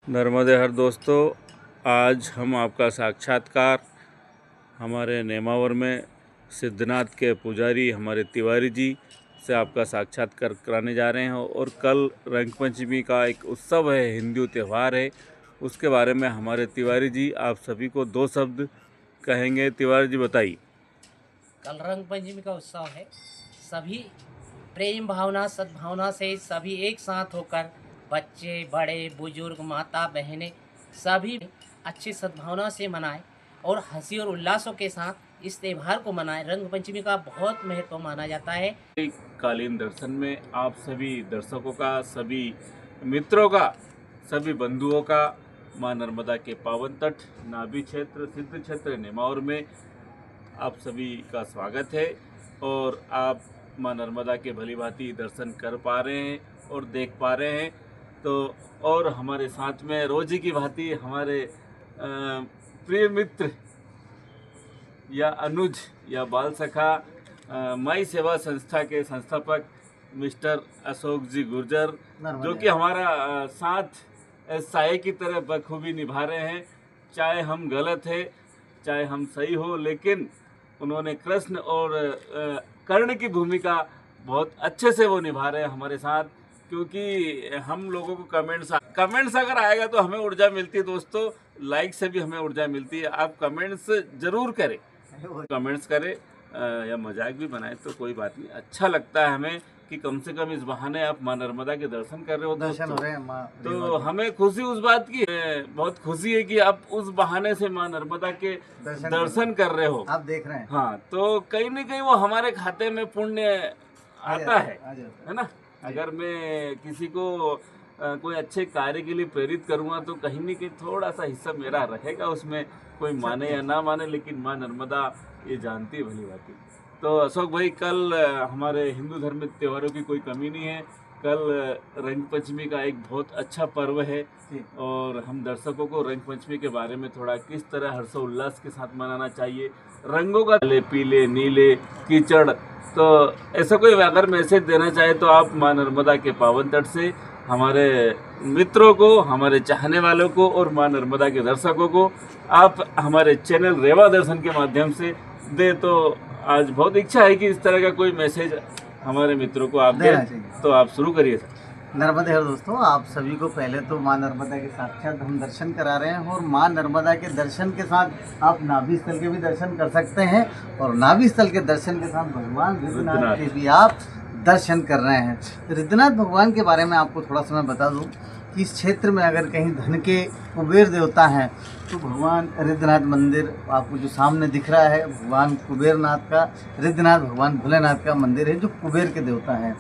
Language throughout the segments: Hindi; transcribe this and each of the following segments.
नर्मदे हर दोस्तों, आज हम आपका साक्षात्कार हमारे नेमावर में सिद्धनाथ के पुजारी हमारे तिवारी जी से आपका साक्षात्कार कराने जा रहे हैं। और कल रंग पंचमी का एक उत्सव है, हिंदू त्यौहार है, उसके बारे में हमारे तिवारी जी आप सभी को दो शब्द कहेंगे। तिवारी जी बताइए। कल रंग पंचमी का उत्सव है। सभी प्रेम भावना सद्भावना से सभी एक साथ होकर बच्चे बड़े बुजुर्ग माता बहनें सभी अच्छी सद्भावना से मनाएं और हंसी और उल्लासों के साथ इस त्यौहार को मनाएं। रंग पंचमी का बहुत महत्व माना जाता है। कालीन दर्शन में आप सभी दर्शकों का, सभी मित्रों का, सभी बंधुओं का मां नर्मदा के पावन तट नाभि क्षेत्र सिद्ध क्षेत्र नेमावर में आप सभी का स्वागत है। और आप मां नर्मदा के भली भांति दर्शन कर पा रहे हैं और देख पा रहे हैं। तो और हमारे साथ में रोजी की भांति हमारे प्रिय मित्र या अनुज या बाल सखा माई सेवा संस्था के संस्थापक मिस्टर अशोक जी गुर्जर, जो कि हमारा साथ साये की तरह बखूबी निभा रहे हैं। चाहे हम गलत है चाहे हम सही हो, लेकिन उन्होंने कृष्ण और कर्ण की भूमिका बहुत अच्छे से वो निभा रहे हैं हमारे साथ। क्योंकि हम लोगों को कमेंट्स अगर आएगा तो हमें ऊर्जा मिलती है दोस्तों, लाइक से भी हमें ऊर्जा मिलती है। आप कमेंट्स जरूर करें, कमेंट्स करें या मजाक भी बनाए तो कोई बात नहीं, अच्छा लगता है हमें कि कम से कम इस बहाने आप मां नर्मदा के दर्शन कर रहे हो, दर्शन हो रहे हैं तो हमें खुशी उस बात की बहुत खुशी है कि आप उस बहाने से मां नर्मदा के दर्शन कर रहे हो, आप देख रहे हैं। हाँ, तो कहीं न कहीं वो हमारे खाते में पुण्य आता है ना। अगर मैं किसी को कोई अच्छे कार्य के लिए प्रेरित करूँगा तो कहीं न कहीं थोड़ा सा हिस्सा मेरा रहेगा उसमें, कोई माने या ना माने, लेकिन मां नर्मदा ये जानती है भली बात। तो अशोक भाई, कल हमारे हिंदू धर्म में त्योहारों की कोई कमी नहीं है। कल रंग पंचमी का एक बहुत अच्छा पर्व है और हम दर्शकों को रंग पंचमी के बारे में थोड़ा किस तरह हर्षोल्लास के साथ मनाना चाहिए, रंगों का पीले नीले कीचड़, तो ऐसा कोई अगर मैसेज देना चाहे तो आप मां नर्मदा के पावन तट से हमारे मित्रों को, हमारे चाहने वालों को और मां नर्मदा के दर्शकों को आप हमारे चैनल रेवा दर्शन के माध्यम से दे। तो आज बहुत इच्छा है कि इस तरह का कोई मैसेज हमारे मित्रों को आप देना चाहिए, तो आप शुरू करिए सर। नर्मदे हर दोस्तों, आप सभी को पहले तो मां नर्मदा के साक्षात हम दर्शन करा रहे हैं और मां नर्मदा के दर्शन के साथ आप नाभि स्थल के भी दर्शन कर सकते हैं और नाभि स्थल के दर्शन के साथ भगवान रिद्धनाथ के भी आप दर्शन कर रहे हैं। रिद्धनाथ भगवान के बारे में आपको थोड़ा सा मैं बता दूं कि इस क्षेत्र में अगर कहीं धन के कुबेर देवता हैं तो भगवान रिद्धनाथ मंदिर आपको जो सामने दिख रहा है, भगवान कुबेरनाथ का, रिद्धनाथ भगवान भोलेनाथ का मंदिर है जो कुबेर के देवता हैं,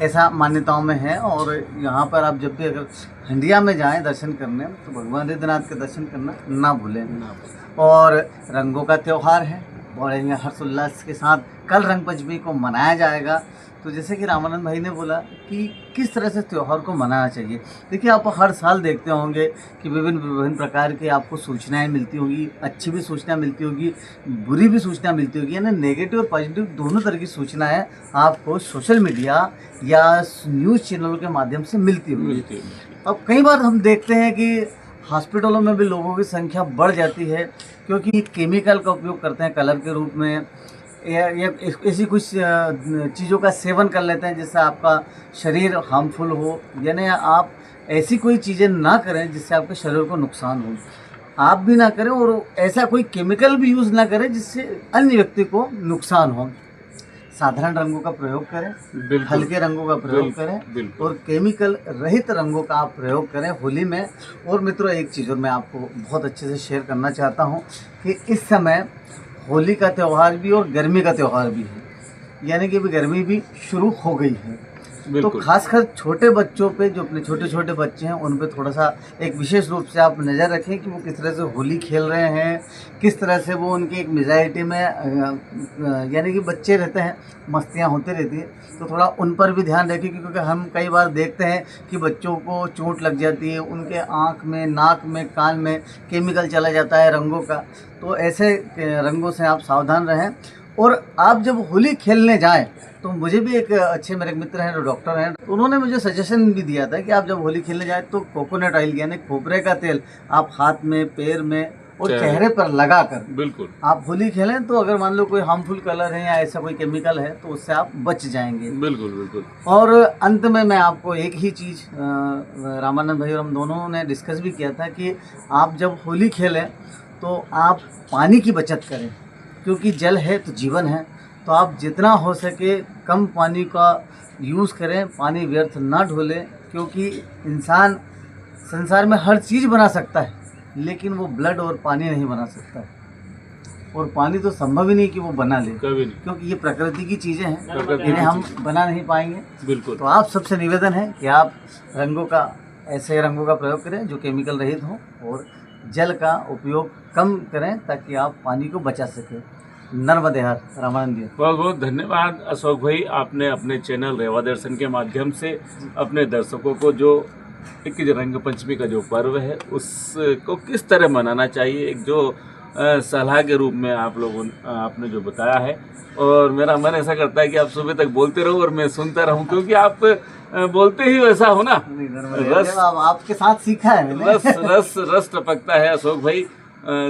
ऐसा मान्यताओं में है। और यहाँ पर आप जब भी अगर हंडिया में जाएं दर्शन करने तो भगवान रिद्धनाथ के दर्शन करना ना भूलें। और रंगों का त्यौहार है, बड़े ही हर्षोल्लास के साथ कल रंग पंचमी को मनाया जाएगा। तो जैसे कि रामानंद भाई ने बोला कि किस तरह से त्यौहार को मनाना चाहिए, देखिए आप हर साल देखते होंगे कि विभिन्न प्रकार की आपको सूचनाएं मिलती होगी, अच्छी भी सूचना मिलती होगी, बुरी भी सूचना मिलती होगी, यानी नेगेटिव और पॉजिटिव दोनों तरह की सूचनाएं आपको सोशल मीडिया या न्यूज़ चैनलों के माध्यम से मिलती होगी। अब कई बार हम देखते हैं कि हॉस्पिटलों में भी लोगों की संख्या बढ़ जाती है क्योंकि केमिकल का उपयोग करते हैं कलर के रूप में, या ऐसी कुछ चीज़ों का सेवन कर लेते हैं जिससे आपका शरीर हार्मफुल हो। यानी आप ऐसी कोई चीज़ें ना करें जिससे आपके शरीर को नुकसान हो, आप भी ना करें और ऐसा कोई केमिकल भी यूज़ ना करें जिससे अन्य व्यक्ति को नुकसान हो। साधारण रंगों का प्रयोग करें, हल्के रंगों का प्रयोग करें और केमिकल रहित रंगों का आप प्रयोग करें होली में। और मित्रों, एक चीज़ और मैं आपको बहुत अच्छे से शेयर करना चाहता हूँ कि इस समय होली का त्यौहार भी और गर्मी का त्यौहार भी है, यानी कि अभी गर्मी भी शुरू हो गई है। तो खासकर छोटे बच्चों पे, जो अपने छोटे छोटे बच्चे हैं, उन पे थोड़ा सा एक विशेष रूप से आप नज़र रखें कि वो किस तरह से होली खेल रहे हैं, किस तरह से वो उनकी एक मिजाइटी में यानी कि बच्चे रहते हैं, मस्तियाँ होती रहती हैं, तो थोड़ा उन पर भी ध्यान रखें। क्योंकि हम कई बार देखते हैं कि बच्चों को चोट लग जाती है, उनके आँख में, नाक में, कान में केमिकल चला जाता है रंगों का। तो ऐसे रंगों से आप सावधान रहें और आप जब होली खेलने जाएं तो मुझे भी एक अच्छे मेरे मित्र हैं जो डॉक्टर हैं, तो उन्होंने मुझे सजेशन भी दिया था कि आप जब होली खेलने जाएं तो कोकोनट ऑयल यानी खोपरे का तेल आप हाथ में, पैर में और चेहरे पर लगाकर बिल्कुल आप होली खेलें, तो अगर मान लो कोई हार्मफुल कलर है या ऐसा कोई केमिकल है तो उससे आप बच जाएंगे। बिल्कुल बिल्कुल। और अंत में मैं आपको एक ही चीज़, रामानंद भाई और हम दोनों ने डिस्कस भी किया था कि आप जब होली खेलें तो आप पानी की बचत करें, क्योंकि जल है तो जीवन है। तो आप जितना हो सके कम पानी का यूज़ करें, पानी व्यर्थ ना ढोलें, क्योंकि इंसान संसार में हर चीज़ बना सकता है लेकिन वो ब्लड और पानी नहीं बना सकता है, और पानी तो संभव ही नहीं कि वो बना ले, कभी नहीं, क्योंकि ये प्रकृति की चीज़ें हैं, प्रकृति की इन्हें हम बना नहीं पाएंगे। बिल्कुल। तो आप सबसे निवेदन है कि आप रंगों का, ऐसे रंगों का प्रयोग करें जो केमिकल रहित हों, और जल का उपयोग कम करें ताकि आप पानी को बचा सकें। नर्मदे हर। रामानंद जी, बहुत बहुत धन्यवाद अशोक भाई, आपने अपने चैनल रेवा दर्शन के माध्यम से अपने दर्शकों को जो एक रंग पंचमी का जो पर्व है उसको किस तरह मनाना चाहिए, एक जो सलाह के रूप में आपने जो बताया है। और मेरा मन ऐसा करता है कि आप सुबह तक बोलते रहो और मैं सुनता रहूं, क्योंकि आप बोलते ही वैसा हो ना, रस आपके साथ सीखा है मैंने। रस टपकता है अशोक भाई।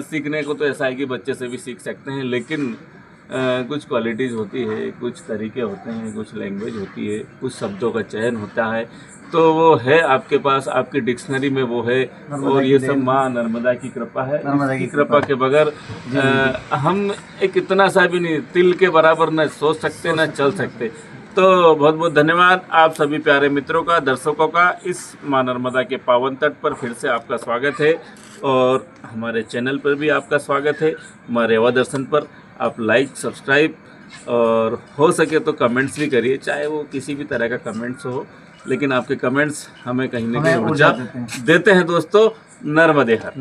सीखने को तो ऐसा है कि बच्चे से भी सीख सकते हैं, लेकिन कुछ क्वालिटीज़ होती है, कुछ तरीके होते हैं, कुछ लैंग्वेज होती है, कुछ शब्दों का चयन होता है, तो वो है आपके पास, आपकी डिक्शनरी में वो है। और ये सब माँ नर्मदा की कृपा है। नर्मदा की कृपा के बगैर हम एक इतना सा भी नहीं, तिल के बराबर न सोच सकते न चल सकते। तो बहुत बहुत धन्यवाद आप सभी प्यारे मित्रों का, दर्शकों का। इस माँ नर्मदा के पावन तट पर फिर से आपका स्वागत है, और हमारे चैनल पर भी आपका स्वागत है। माँ रेवा दर्शन पर आप लाइक, सब्सक्राइब और हो सके तो कमेंट्स भी करिए, चाहे वो किसी भी तरह का कमेंट्स हो, लेकिन आपके कमेंट्स हमें कहीं ना कहीं ऊर्जा देते हैं दोस्तों। नर्मदे हर।